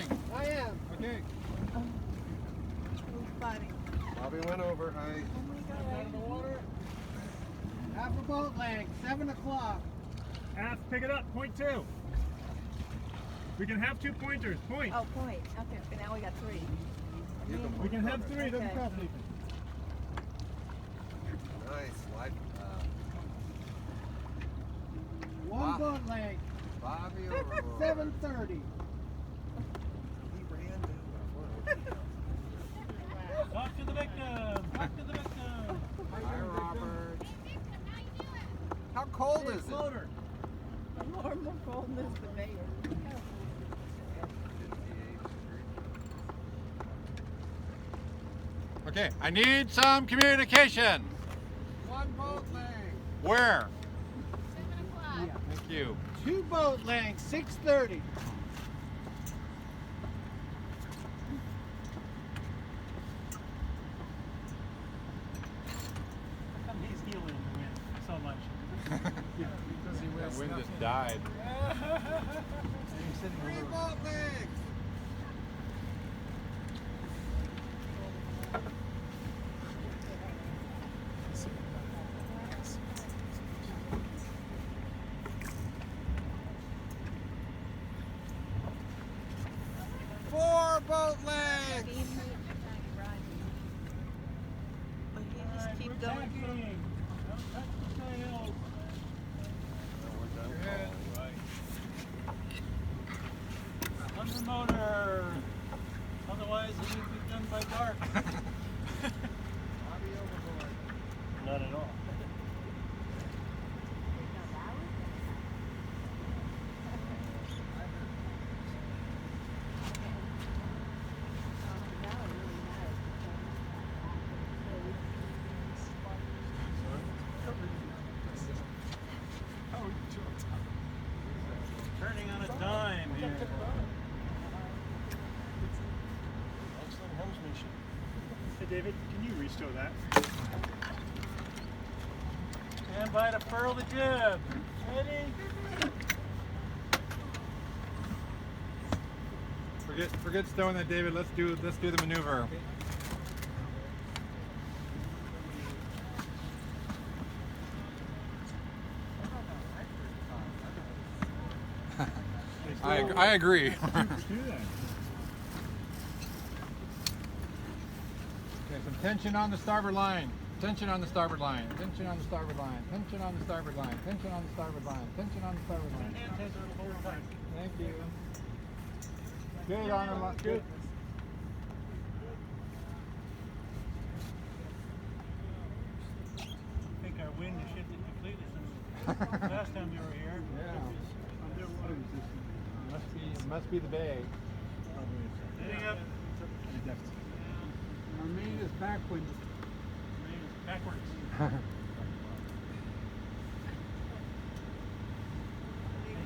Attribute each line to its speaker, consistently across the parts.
Speaker 1: recording?
Speaker 2: I am.
Speaker 1: Okay.
Speaker 3: Who's Bobby?
Speaker 1: Bobby went over. Hi.
Speaker 3: Oh my God.
Speaker 2: Out of the water. Half a boat length, 7 o'clock.
Speaker 4: Half, pick it up, point 2. We can have 2 pointers, point.
Speaker 3: Oh, point. Okay, but now we got 3.
Speaker 4: We can have 3, doesn't
Speaker 3: Okay.
Speaker 4: cost anything.
Speaker 1: Nice. Life.
Speaker 2: One boat length,
Speaker 1: Bobby overboard.
Speaker 2: 7:30.
Speaker 1: He ran down.
Speaker 4: Talk to the victim. Talk to the victim.
Speaker 1: Hi, Robert. How cold is it?
Speaker 4: Floater.
Speaker 3: Normal coldness, the mayor.
Speaker 5: Okay, I need some communication.
Speaker 1: One boat length.
Speaker 5: Where?
Speaker 6: 7 o'clock.
Speaker 5: Thank you.
Speaker 2: 2 boat lengths, 6:30.
Speaker 4: How come he's healing the wind so much?
Speaker 5: That wind just died.
Speaker 1: Three boat lengths. Four boat lengths.
Speaker 3: But you just keep
Speaker 4: We're
Speaker 3: going.
Speaker 4: tacking. Don't touch the sails. Under motor. Otherwise, it will be done by dark. Not at all. Turning on a dime here. Excellent helmsmanship. Hey David, can you restore that? Stand by to furl the jib. Ready?
Speaker 5: Forget stowing that, David. Let's do the maneuver. I agree.
Speaker 4: Do that.
Speaker 5: Okay, some tension on the starboard line. Tension on the starboard line. Tension on the starboard line. Tension on the starboard line. Tension on the starboard line. Tension on the starboard line.
Speaker 4: Hand tensor the whole time.
Speaker 5: Thank you. Good on the line. Good.
Speaker 4: I think our wind has shifted completely since last time you were here.
Speaker 5: Yeah. Must be the bay.
Speaker 4: Heading up.
Speaker 2: Our main is backwind.
Speaker 4: Backwards.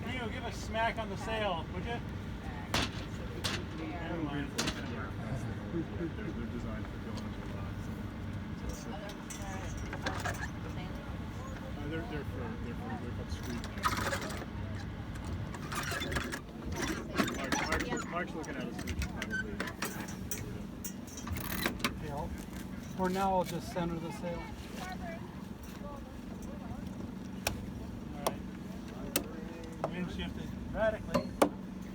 Speaker 4: Hey, Theo, give a smack on the sail, would you? Never mind.
Speaker 7: They're designed for going into locks. They're called screw. Mark's looking at us, so we should probably.
Speaker 2: For now, I'll just center the sail.
Speaker 4: Alright. Wind shifted radically.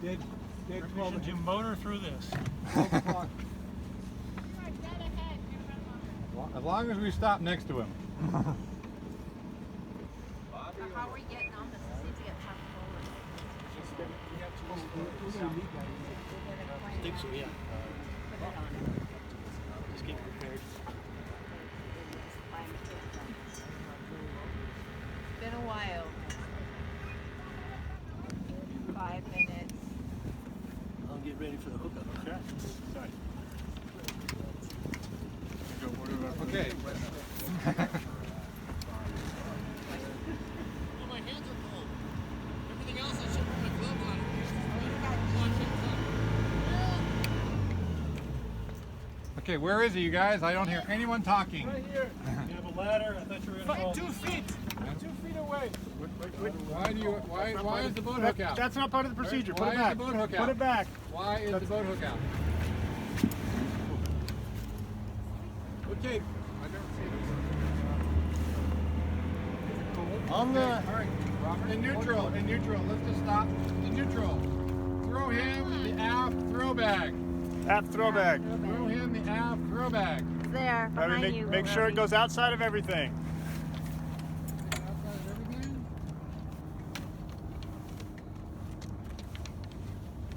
Speaker 2: Did 12
Speaker 4: Permission to motor through this.
Speaker 2: o'clock.
Speaker 6: You are dead ahead.
Speaker 5: As long as we stop next to him.
Speaker 6: How are we getting on this? See if we get forward.
Speaker 4: I think so, yeah.
Speaker 6: Put it on.
Speaker 4: Just get prepared.
Speaker 3: Been a while. 5 minutes.
Speaker 4: I'll get ready for the hookup. Okay. Sorry.
Speaker 5: Okay.
Speaker 8: My hands are cold. Everything else I should put my glove on.
Speaker 5: Okay, where is he, you guys? I don't hear anyone talking.
Speaker 4: Right here. You have a ladder. I thought you were going to fall.
Speaker 8: 2 feet.
Speaker 4: 2 feet
Speaker 7: away.
Speaker 5: Why is the boat hook out?
Speaker 7: That's not part of the procedure. Put
Speaker 5: Why
Speaker 7: it
Speaker 5: is
Speaker 7: back.
Speaker 5: the boat hook
Speaker 7: Put
Speaker 5: out?
Speaker 7: it back.
Speaker 5: Why is the boat hook out? Okay.
Speaker 7: On the.
Speaker 5: All right. In neutral. Let's just stop. In neutral. Throw him the aft throw bag.
Speaker 7: App throw bag.
Speaker 5: Throw him the aft throw bag.
Speaker 1: There, behind you.
Speaker 7: Make sure it goes outside of everything.
Speaker 5: Outside of everything.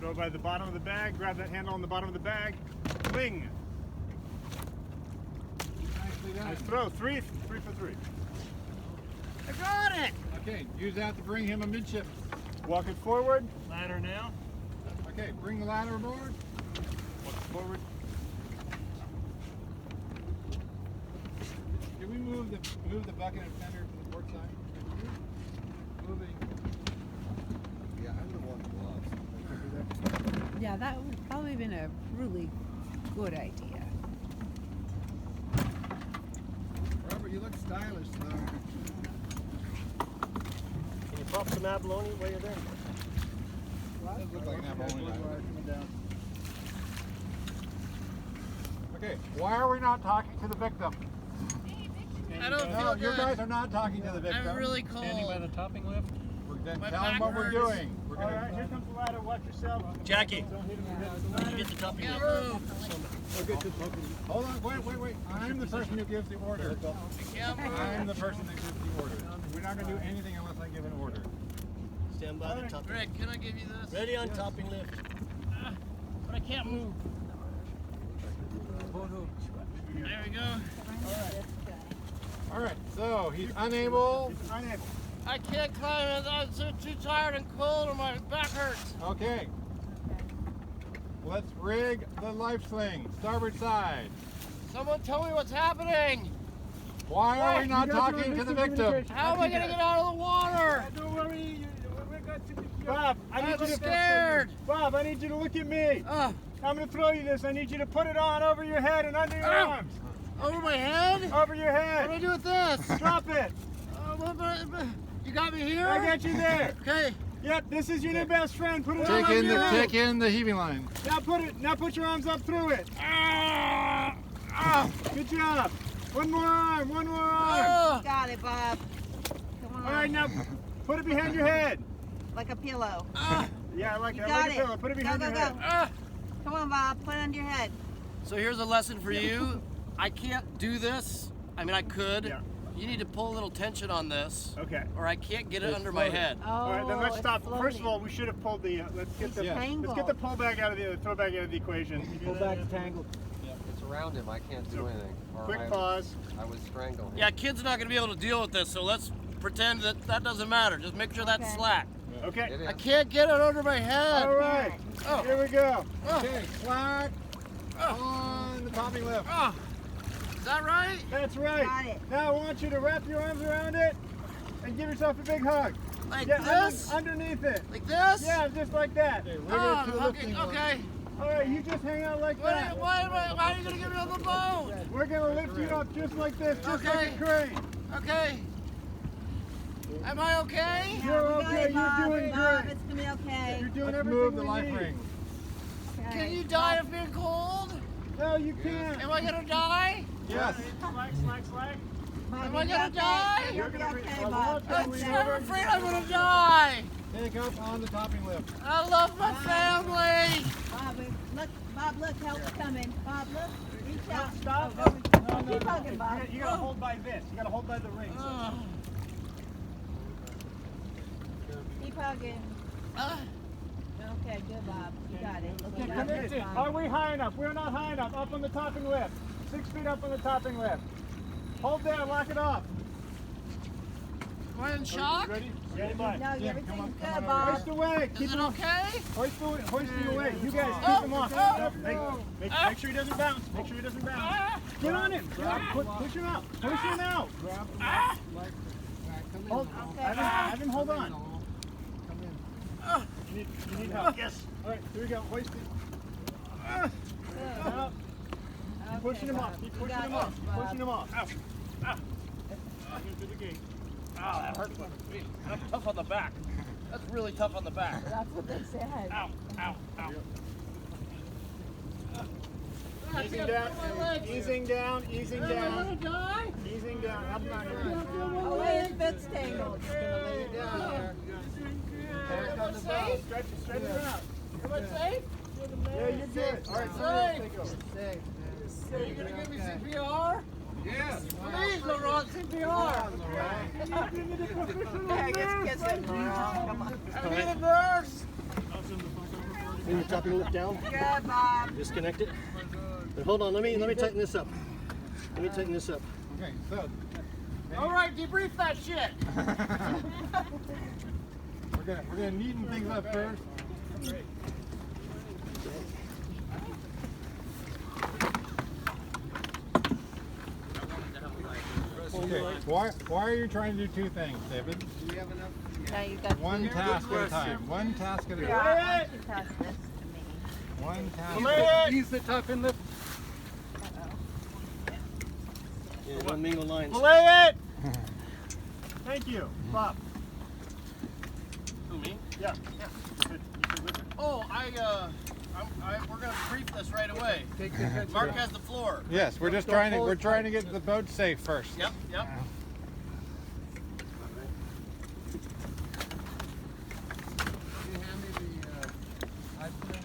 Speaker 7: Go by the bottom of the bag. Grab that handle on the bottom of the bag. Wing.
Speaker 5: Nicely done.
Speaker 7: Nice throw. Three for three.
Speaker 2: I got it.
Speaker 5: Okay, use that to bring him amidship.
Speaker 7: Walk it forward.
Speaker 4: Ladder now.
Speaker 5: Okay, bring the ladder aboard.
Speaker 7: Walk it forward.
Speaker 5: Can we move the bucket and fender to the port side? Moving.
Speaker 2: Yeah, I would want gloves.
Speaker 3: Yeah, that would probably have been a really good idea.
Speaker 2: Robert, you look stylish though.
Speaker 8: Can you pop some abalone while you're there?
Speaker 5: Does look like an abalone dive. Okay, why are we not talking to the victim?
Speaker 8: I don't
Speaker 5: No,
Speaker 8: feel
Speaker 5: you
Speaker 8: good.
Speaker 5: guys are not talking to the victim.
Speaker 8: I'm really cold.
Speaker 4: Standing by the topping lift.
Speaker 5: We're then
Speaker 8: My
Speaker 5: tell them
Speaker 8: back
Speaker 5: what we're
Speaker 8: hurts.
Speaker 5: doing. We're
Speaker 7: All
Speaker 5: gonna.
Speaker 7: right, here comes the ladder. Watch yourself.
Speaker 8: Jackie,
Speaker 7: Don't hit him against the
Speaker 8: you get the topping
Speaker 7: ladder.
Speaker 8: lift.
Speaker 5: Hold on, wait. I'm the person who gives the order. I'm the person that gives the order. We're not going to do anything unless I give an order.
Speaker 8: Stand by the topping. Greg, can I give you this? Ready on topping lift. But I can't move. There we go.
Speaker 5: All right, so he's unable.
Speaker 7: Unable.
Speaker 8: I can't climb it. I'm so too tired and cold and my back hurts.
Speaker 5: Okay. Let's rig the life sling. Starboard side.
Speaker 8: Someone tell me what's happening.
Speaker 5: Why are we not talking to the victim?
Speaker 8: How am I going to get out of the water?
Speaker 7: Don't worry. Bob, I need
Speaker 8: I'm
Speaker 7: you to.
Speaker 8: scared.
Speaker 7: Bob, I need you to look at me.
Speaker 8: Oh,
Speaker 7: I'm going to throw you this. I need you to put it on over your head and under your
Speaker 8: Ow.
Speaker 7: arms.
Speaker 8: over my head?
Speaker 7: Over your
Speaker 8: What do I
Speaker 7: head.
Speaker 8: do with this?
Speaker 7: Drop it.
Speaker 8: You got me here?
Speaker 7: I got you there.
Speaker 8: Okay.
Speaker 7: Yep, this is your new best friend. Put it on over your head.
Speaker 5: Take in the heaving line.
Speaker 7: Now put your arms up through it.
Speaker 8: Ah! Ah!
Speaker 7: Good job. One more arm.
Speaker 8: Ah!
Speaker 1: Got it, Bob. Come on.
Speaker 7: All right, now put it behind your head.
Speaker 1: Like a pillow.
Speaker 8: Ah!
Speaker 7: Yeah, like
Speaker 1: You
Speaker 7: a
Speaker 1: got it.
Speaker 7: pillow. Put it behind
Speaker 1: Go,
Speaker 7: your
Speaker 1: go,
Speaker 7: head.
Speaker 1: go.
Speaker 8: Ah!
Speaker 1: Come on, Bob. Put it under your head.
Speaker 8: So here's a lesson for you. I can't do this. I mean, I could.
Speaker 7: Yeah.
Speaker 8: You need to pull a little tension on this,
Speaker 7: Okay.
Speaker 8: or I can't get it under my head.
Speaker 7: All right, then let's
Speaker 1: it's
Speaker 7: stop.
Speaker 1: floating.
Speaker 7: First of all, we should have pulled the. Let's get the.
Speaker 5: Yeah.
Speaker 7: Let's get the pull bag out of the throw bag out of the equation.
Speaker 2: Pull back tangled.
Speaker 9: It's around him. I can't do anything. Or
Speaker 7: Quick
Speaker 9: I,
Speaker 7: pause.
Speaker 9: I would strangle him.
Speaker 8: Yeah, kid's not going to be able to deal with this, so let's pretend that that doesn't matter. Just make sure that's
Speaker 1: Okay.
Speaker 8: slack.
Speaker 7: Okay.
Speaker 9: It is.
Speaker 8: I can't get it under my head.
Speaker 7: All right.
Speaker 8: Oh.
Speaker 7: Here we go.
Speaker 5: Okay, slack on the topping lift.
Speaker 8: Oh, is that right?
Speaker 7: That's right.
Speaker 1: Got it.
Speaker 7: Now I want you to wrap your arms around it and give yourself a big hug.
Speaker 8: Like
Speaker 7: Yeah,
Speaker 8: this?
Speaker 7: underneath it.
Speaker 8: Like this?
Speaker 7: Yeah, just like that.
Speaker 5: Okay, rig it
Speaker 8: Oh,
Speaker 5: to the
Speaker 8: okay,
Speaker 5: lifting line.
Speaker 8: okay.
Speaker 7: All right, you just hang out like that.
Speaker 8: Why are you going to get me on the boat?
Speaker 7: We're gonna lift you up just like this, just like
Speaker 8: Okay.
Speaker 7: a crane.
Speaker 8: Okay. Am I okay?
Speaker 7: You're
Speaker 1: We got
Speaker 7: okay.
Speaker 1: it, Bob.
Speaker 7: You're doing
Speaker 1: Bob,
Speaker 7: great.
Speaker 1: it's gonna be okay.
Speaker 7: You're doing
Speaker 5: Let's
Speaker 7: everything
Speaker 5: move the
Speaker 7: we
Speaker 5: life
Speaker 7: need.
Speaker 5: ring.
Speaker 1: Okay.
Speaker 8: Can you die of being cold?
Speaker 7: No, you can't.
Speaker 8: Am I going to die?
Speaker 5: Yes.
Speaker 7: Slack.
Speaker 1: Bob,
Speaker 8: Am I
Speaker 1: you'll be
Speaker 8: gonna
Speaker 1: okay.
Speaker 8: die?
Speaker 1: You'll be
Speaker 7: You're gonna
Speaker 1: okay,
Speaker 7: be-
Speaker 1: Bob.
Speaker 8: I'm
Speaker 1: Okay.
Speaker 8: afraid I'm going to die.
Speaker 5: Take up on the topping lift.
Speaker 8: I love my family.
Speaker 1: Bob, look, help's coming. Bob, look, reach out.
Speaker 7: Stop.
Speaker 1: Oh,
Speaker 7: No,
Speaker 1: keep hugging, Bob.
Speaker 7: You gotta hold by this. You gotta hold by the ring.
Speaker 8: Oh.
Speaker 1: Keep hugging.
Speaker 8: Ah.
Speaker 1: Okay, good, Bob. You got it. Okay,
Speaker 7: Come
Speaker 1: Bob,
Speaker 7: in.
Speaker 1: that's fine.
Speaker 7: Are we high enough? We're not high enough. Up on the topping lift. 6 feet up on the topping lift. Hold there. Lock it off.
Speaker 8: Am I in shock?
Speaker 7: Ready? Ready, bud.
Speaker 1: No,
Speaker 5: Yeah,
Speaker 1: everything's
Speaker 5: come on,
Speaker 1: good,
Speaker 5: come on
Speaker 1: Bob.
Speaker 7: Hoist away.
Speaker 8: Is
Speaker 7: Keep
Speaker 8: it
Speaker 7: him
Speaker 8: okay?
Speaker 7: hoisting away. You guys
Speaker 8: Oh,
Speaker 7: keep him off.
Speaker 8: oh,
Speaker 7: Make sure he doesn't bounce. Make sure he doesn't bounce.
Speaker 8: Ah.
Speaker 7: Get on him. Push him out. Push him out.
Speaker 5: Grab the
Speaker 8: Ah.
Speaker 5: life ring.
Speaker 7: Hold. Have him hold on.
Speaker 5: Come in.
Speaker 8: Ah.
Speaker 7: You need help. Yes. All right. Here we go. Hoist it. Up. Keep pushing him off. Keep pushing him off. Pushing him off. Get to the gate.
Speaker 8: Ah, that hurts like a bitch. That's tough on the back. That's really tough on the back.
Speaker 3: That's what they said.
Speaker 8: Ow, ow, ow.
Speaker 7: Easing down, easing down, easing down. Easing down. Help him out here.
Speaker 3: Oh, wait, his bit's tangled.
Speaker 2: Lay you down here. Back on the boat.
Speaker 7: Stretch it out.
Speaker 8: Everybody safe?
Speaker 7: Yeah, you're good. All right,
Speaker 8: Safe.
Speaker 7: take over.
Speaker 2: Safe, man.
Speaker 8: Are you gonna give me CPR?
Speaker 5: Yes.
Speaker 8: Please, Laurent, CPR.
Speaker 3: Yeah, get it. Come on.
Speaker 8: I need a nurse.
Speaker 10: Bring the topping lift down.
Speaker 3: Good, Bob.
Speaker 10: Disconnect it. But hold on, let me tighten this up. Let me tighten this up.
Speaker 5: Okay, so
Speaker 8: All right, debrief that shit.
Speaker 5: we're gonna neaten things up first. Okay, why are you trying to do two things, David?
Speaker 2: Do we have enough?
Speaker 3: Now you got
Speaker 5: One task at a time. One task at a time.
Speaker 3: Yeah, you pass this to me.
Speaker 5: One task.
Speaker 2: Use the top and lift.
Speaker 10: Yeah, don't mingle lines.
Speaker 7: Play it! Thank you. Bob.
Speaker 8: Who, me?
Speaker 7: Yeah.
Speaker 8: Oh, we're gonna brief this right away.
Speaker 2: Take the head.
Speaker 8: Mark has the floor.
Speaker 5: Yes, we're trying to get the boat safe first.
Speaker 8: Yep, yep.
Speaker 2: Can you hand me the pipe there?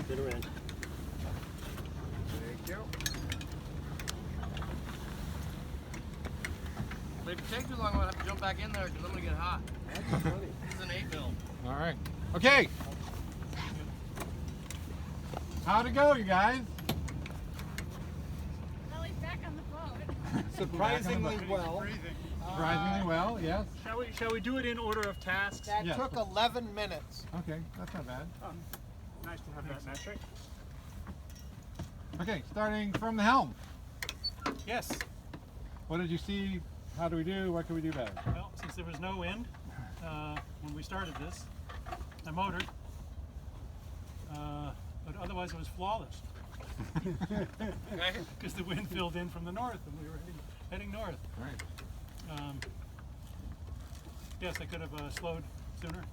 Speaker 10: Bitter end.
Speaker 2: Thank you.
Speaker 8: But if you take too long, I'm gonna have to jump back in there because I'm gonna get hot.
Speaker 2: That's funny.
Speaker 8: This is an 8 mil.
Speaker 5: All right. Okay. How'd it go, you guys?
Speaker 6: Well, he's back on the boat.
Speaker 2: Surprisingly well.
Speaker 5: Surprisingly well, yes.
Speaker 7: Shall we do it in order of tasks?
Speaker 2: That
Speaker 5: Yes.
Speaker 2: took 11 minutes.
Speaker 5: Okay, that's not bad.
Speaker 7: Nice to have that metric.
Speaker 5: Okay, starting from the helm.
Speaker 4: Yes.
Speaker 5: What did you see? How do we do? What can we do better?
Speaker 4: Well, since there was no wind when we started this, I motored. But otherwise it was flawless. Because the wind filled in from the north and we were heading north.
Speaker 5: Right.
Speaker 4: Yes, I could have slowed sooner.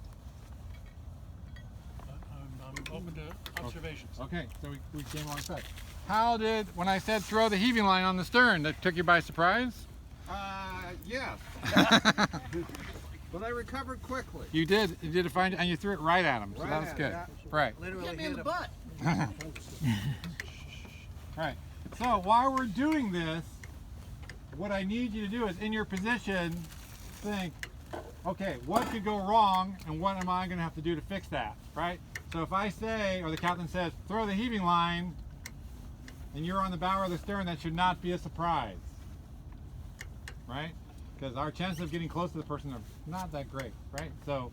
Speaker 4: But I'm open to observations.
Speaker 5: Okay, so we came alongside. How did, when I said throw the heaving line on the stern, that took you by surprise?
Speaker 2: Yes. But I recovered quickly.
Speaker 5: You did a fine, and you threw it right at him, so
Speaker 2: Right
Speaker 5: that was
Speaker 2: at
Speaker 5: good.
Speaker 2: it, yeah.
Speaker 5: Right.
Speaker 2: Literally
Speaker 8: Get me in
Speaker 2: hit
Speaker 8: the
Speaker 2: him.
Speaker 8: butt.
Speaker 5: Right. So while we're doing this, what I need you to do is in your position, think, okay, what could go wrong and what am I going to have to do to fix that, right? So if I say, or the captain says, throw the heaving line, and you're on the bow or the stern, that should not be a surprise, right? Because our chances of getting close to the person are not that great, right? So,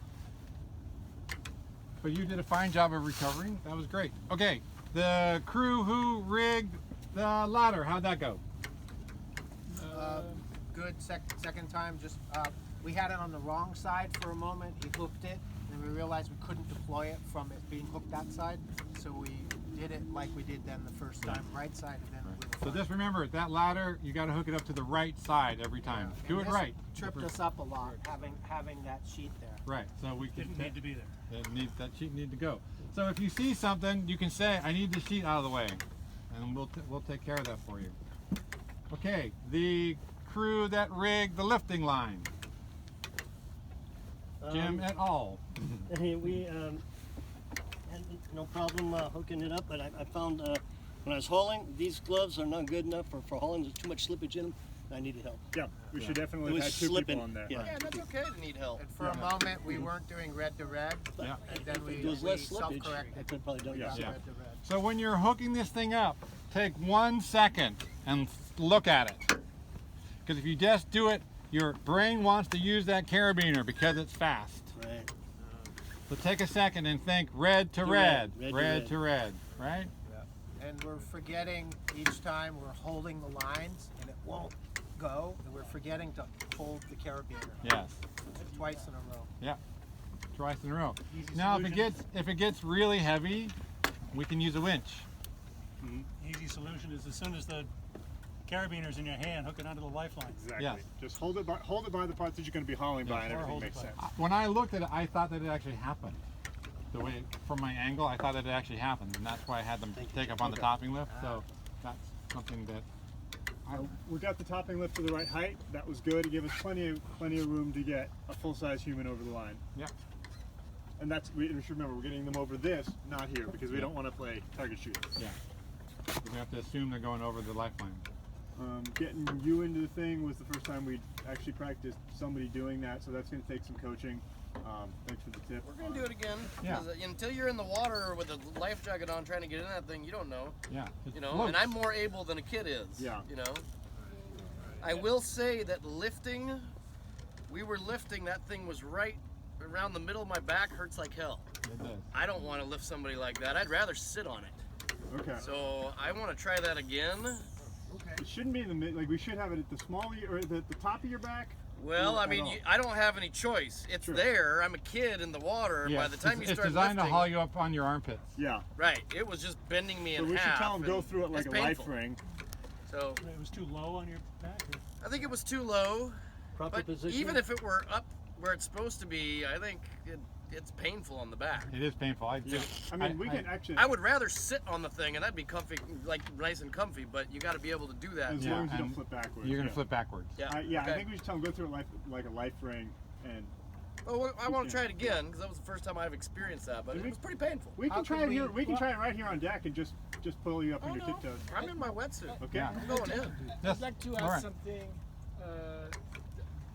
Speaker 5: but you did a fine job of recovering. That was great. Okay, the crew who rigged the ladder, how'd that go?
Speaker 2: Good second time. Just we had it on the wrong side for a moment. He hooked it, and we realized we couldn't deploy it from it being hooked that side. So we did it like we did then the first time, right side, and then we were
Speaker 5: So
Speaker 2: fine.
Speaker 5: just remember, that ladder, you got to hook it up to the right side every time.
Speaker 2: And
Speaker 5: Do it
Speaker 2: this
Speaker 5: right.
Speaker 2: Tripped us up a lot having that sheet there.
Speaker 5: Right. So we can.
Speaker 4: Didn't need to be there.
Speaker 5: That sheet need to go. So if you see something, you can say, "I need the sheet out of the way," and we'll take care of that for you. Okay. The crew that rigged the lifting line, Jim et al.
Speaker 10: We had no problem hooking it up, but I found when I was hauling, these gloves are not good enough for hauling. There's too much slippage in them. I needed help.
Speaker 7: Yeah, we should definitely
Speaker 10: It
Speaker 7: have
Speaker 10: was
Speaker 7: had two
Speaker 10: slipping.
Speaker 7: people on there.
Speaker 10: Yeah.
Speaker 8: Yeah, that's okay to need help.
Speaker 2: And for a moment, we weren't doing red to red,
Speaker 5: Yeah.
Speaker 2: and then we,
Speaker 10: If there was
Speaker 2: we
Speaker 10: less slippage, I
Speaker 2: self-corrected.
Speaker 10: could have probably done
Speaker 2: Got
Speaker 10: it.
Speaker 5: Yeah.
Speaker 2: red to red.
Speaker 5: So when you're hooking this thing up, take 1 second and look at it. Because if you just do it, your brain wants to use that carabiner because it's fast.
Speaker 10: Right.
Speaker 5: So take a second and think red to
Speaker 10: To
Speaker 5: red,
Speaker 10: red, red to
Speaker 5: red
Speaker 10: red.
Speaker 5: to red, right?
Speaker 2: And we're forgetting each time we're holding the lines, and it won't go, and we're forgetting to hold the carabiner
Speaker 5: Yes.
Speaker 2: twice in a row.
Speaker 5: Yeah. Twice in a row.
Speaker 4: Easy
Speaker 5: Now
Speaker 4: solution.
Speaker 5: if it gets really heavy, we can use a winch.
Speaker 4: Easy solution is as soon as the carabiners in your hand hooking onto the lifeline.
Speaker 7: Exactly.
Speaker 5: Yes.
Speaker 7: Just hold it by the parts that you're going to be hauling by, and
Speaker 4: or
Speaker 7: everything
Speaker 4: hold
Speaker 7: makes
Speaker 4: it by.
Speaker 7: sense.
Speaker 5: When I looked at it, I thought that it actually happened. The way, from my angle, I thought that it actually happened, and that's why I had them take up on the topping lift. So that's something that
Speaker 7: We got the topping lift to the right height. That was good. It gave us plenty of room to get a full-size human over the line.
Speaker 5: Yeah.
Speaker 7: And that's we should remember we're getting them over this, not here, because we don't want to play target shooter.
Speaker 5: Yeah. We have to assume they're going over the lifeline.
Speaker 7: Getting you into the thing was the first time we actually practiced somebody doing that, so that's going to take some coaching. Thanks for the tip.
Speaker 8: We're gonna do it again.
Speaker 5: Yeah.
Speaker 8: 'Cause, until you're in the water with a life jacket on, trying to get in that thing, you don't know.
Speaker 5: Yeah. It
Speaker 8: You know,
Speaker 5: floats.
Speaker 8: and I'm more able than a kid is.
Speaker 7: Yeah.
Speaker 8: You know. I will say that lifting, we were lifting. That thing was right around the middle of my back. Hurts like hell.
Speaker 5: It does.
Speaker 8: I don't want to lift somebody like that. I'd rather sit on it.
Speaker 7: Okay.
Speaker 8: So I want to try that again.
Speaker 7: It shouldn't be in the mid. Like we should have it at the small or the top of your back.
Speaker 8: Well,
Speaker 7: or
Speaker 8: I
Speaker 7: at
Speaker 8: mean,
Speaker 7: all.
Speaker 8: I don't have any choice. It's
Speaker 7: Sure.
Speaker 8: there. I'm a kid in the water.
Speaker 5: Yeah,
Speaker 8: By the time you
Speaker 5: it's
Speaker 8: start
Speaker 5: designed
Speaker 8: lifting,
Speaker 5: to haul you up on your armpits.
Speaker 7: Yeah.
Speaker 8: right? It was just bending me
Speaker 7: So
Speaker 8: in
Speaker 7: we
Speaker 8: half.
Speaker 7: should tell them go
Speaker 8: and
Speaker 7: through it like
Speaker 8: it's
Speaker 7: a life
Speaker 8: painful.
Speaker 7: ring.
Speaker 8: So
Speaker 4: It was too low on your back? Or?
Speaker 8: I think it was too low.
Speaker 10: Proper
Speaker 8: But
Speaker 10: position.
Speaker 8: even if it were up where it's supposed to be, I think it's painful on the back.
Speaker 5: It is painful.
Speaker 7: I mean, we can actually.
Speaker 8: I would rather sit on the thing, and that'd be comfy, like nice and comfy. But you got to be able to do that.
Speaker 7: As
Speaker 5: Yeah,
Speaker 7: long as you don't
Speaker 5: and
Speaker 7: flip backwards.
Speaker 5: You're gonna
Speaker 7: yeah.
Speaker 5: flip backwards.
Speaker 8: Yeah.
Speaker 7: I
Speaker 8: okay.
Speaker 7: think we should tell them go through it like a life ring, and
Speaker 8: Well, I want to try it again because that was the first time I've experienced that, but it was pretty painful.
Speaker 7: we
Speaker 2: How
Speaker 7: can try
Speaker 2: can
Speaker 7: it here.
Speaker 2: we-
Speaker 7: We can try it right here on deck and just pull you up on your
Speaker 8: no.
Speaker 7: tiptoes.
Speaker 8: I'm in my wetsuit.
Speaker 7: Okay.
Speaker 5: Yeah.
Speaker 8: I'm going in.
Speaker 5: Yes.
Speaker 1: I'd like to
Speaker 5: All
Speaker 1: add
Speaker 5: right.
Speaker 1: something.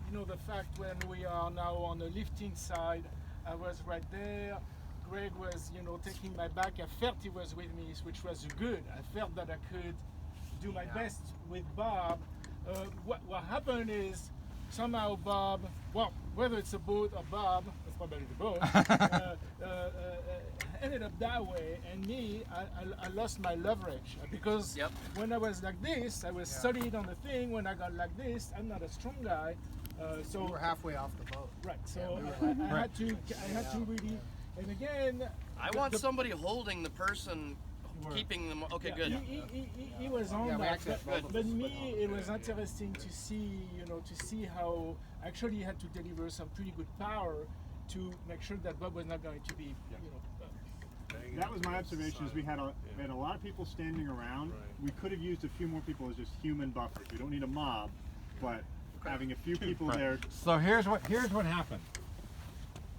Speaker 1: You know, the fact when we are now on the lifting side, I was right there. Greg was, you know, taking my back. I felt he was with me, which was good. I felt that I could do my best with Bob. What happened is somehow Bob, well, whether it's a boat or Bob, it's probably the boat, ended up that way, and me, I lost my leverage because
Speaker 8: Yep.
Speaker 1: when I was like this, I was solid on the thing. When I got like this, I'm not a strong guy, so
Speaker 2: We were halfway off the boat.
Speaker 1: right. So
Speaker 2: Yeah, we were
Speaker 1: I had to really, and again,
Speaker 8: I want somebody holding the person, keeping them. Okay, good.
Speaker 1: he was on
Speaker 2: Yeah, we
Speaker 1: that,
Speaker 2: actually had both of
Speaker 1: but
Speaker 2: us.
Speaker 1: me, it was interesting to see, you know, to see how actually he had to deliver some pretty good power to make sure that Bob was not going to be, you know.
Speaker 7: That was my observation. Is we had a lot of people standing around. We could have used a few more people as just human buffers. We don't need a mob, but having a few people
Speaker 5: Right.
Speaker 7: there.
Speaker 5: So here's what happened.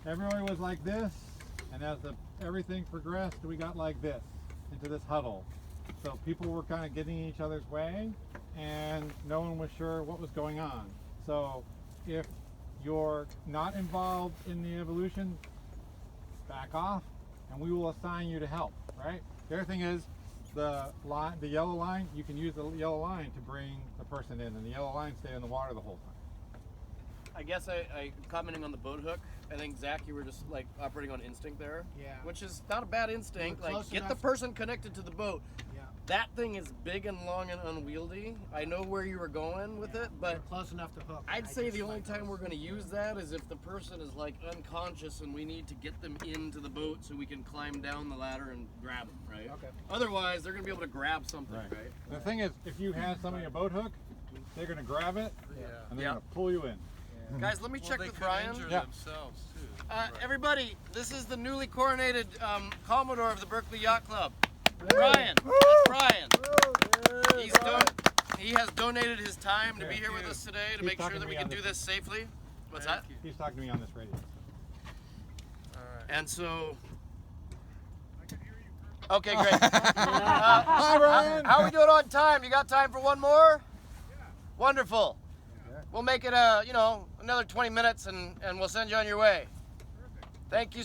Speaker 5: Everybody was like this, and as everything progressed, we got like this into this huddle. So people were kind of getting in each other's way, and no one was sure what was going on. So if you're not involved in the evolution, back off, and we will assign you to help. Right. The other thing is the yellow line. You can use the yellow line to bring the person in, and the yellow line stay in the water the whole time.
Speaker 8: I guess I commenting on the boat hook. I think Zach, you were just like operating on instinct there.
Speaker 2: Yeah.
Speaker 8: Which is not a bad instinct.
Speaker 2: We're
Speaker 8: Like
Speaker 2: close
Speaker 8: get the
Speaker 2: enough.
Speaker 8: person connected to the boat.
Speaker 2: Yeah.
Speaker 8: That thing is big and long and unwieldy. I know where you were going with it, but
Speaker 2: We're close enough to hook.
Speaker 8: I'd
Speaker 2: I
Speaker 8: say
Speaker 2: just
Speaker 8: the only
Speaker 2: like
Speaker 8: time
Speaker 2: those.
Speaker 8: we're going to use that is if the person is like unconscious and we need to get them into the boat so we can climb down the ladder and grab them, right?
Speaker 2: Okay.
Speaker 8: Otherwise, they're going to be able to grab something, right?
Speaker 5: The thing is, if you have somebody a boat hook, they're going to grab it, and they're
Speaker 8: Yeah.
Speaker 5: going to pull you in.
Speaker 8: Guys, let me check with Brian.
Speaker 5: Yeah.
Speaker 11: themselves too.
Speaker 8: Everybody, this is the newly coronated Commodore of the Berkeley Yacht Club. Brian. That's Brian. He has donated his time to be here with us today to
Speaker 5: He's
Speaker 8: make sure
Speaker 5: talking
Speaker 8: that
Speaker 5: to
Speaker 8: we
Speaker 5: me
Speaker 8: can
Speaker 5: on
Speaker 8: do
Speaker 5: this.
Speaker 8: this safely. What's that?
Speaker 5: He's talking to me on this radio.
Speaker 8: And so. Okay, great.
Speaker 5: Hi, Brian.
Speaker 8: How are we doing on time? You got time for one more? Yeah. Wonderful. We'll make it another 20 minutes and we'll send you on your way. Perfect. Thank you